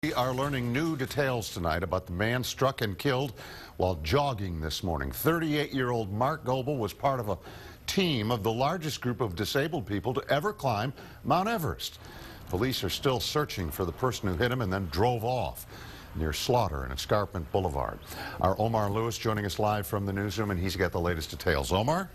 We are learning new details tonight about the man struck and killed while jogging this morning. 38-year-old Mark Goebel was part of a team of the largest group of disabled people to ever climb Mount Everest. Police are still searching for the person who hit him and then drove off near Slaughter and Escarpment Boulevard. Our Omar Lewis joining us live from the newsroom, and he's got the latest details. Omar?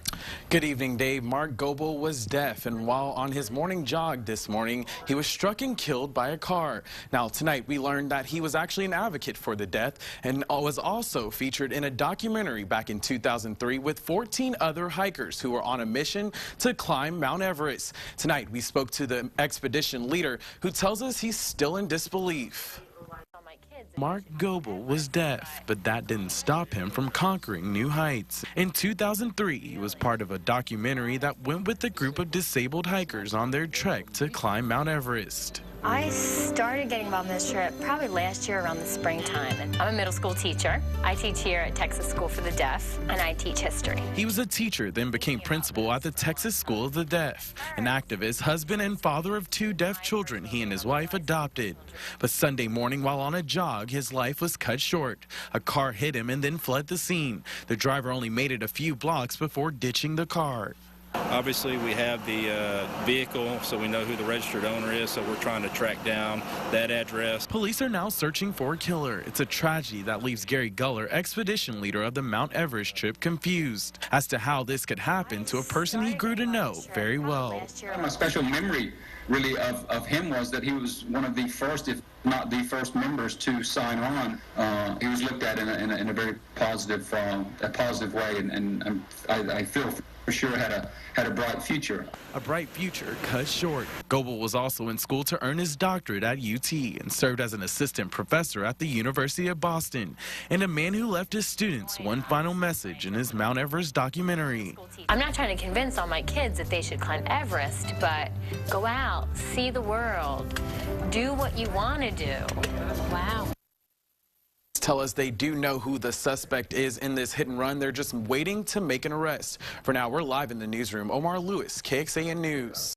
Good evening, Dave. Mark Goebel was deaf, and while on his morning jog this morning, he was struck and killed by a car. Now, tonight, we learned that he was actually an advocate for the deaf and was also featured in a documentary back in 2003 with 14 other hikers who were on a mission to climb Mount Everest. Tonight, we spoke to the expedition leader who tells us he's still in disbelief. Mark Goebel was deaf, but that didn't stop him from conquering new heights. In 2003, he was part of a documentary that went with a group of disabled hikers on their trek to climb Mount Everest. I started getting involved in this trip probably last year around the springtime. I'm a middle school teacher. I teach here at Texas School for the Deaf, and I teach history. He was a teacher, then became principal at the Texas School of the Deaf. An activist, husband, and father of 2 deaf children he and his wife adopted. But Sunday morning, while on a jog, his life was cut short. A car hit him and then fled the scene. The driver only made it a few blocks before ditching the car. Obviously, we have the vehicle, so we know who the registered owner is, so we're trying to track down that address. Police are now searching for a killer. It's a tragedy that leaves Gary Guller, expedition leader of the Mount Everest trip, confused as to how this could happen to a person he grew to know very well. My special memory, really, of him was that he was one of the first, if not the first, members to sign on. He was looked at in a very positive way, and I feel for sure had a bright future. A bright future cut short. Goebel was also in school to earn his doctorate at UT and served as an assistant professor at the University of Boston, and a man who left his students one final message in his Mount Everest documentary. I'm not trying to convince all my kids that they should climb Everest, but go out, see the world, do what you want to do. Wow. Tell us they do know who the suspect is in this hit and run. They're just waiting to make an arrest. For now, we're live in the newsroom. Omar Lewis, KXAN News.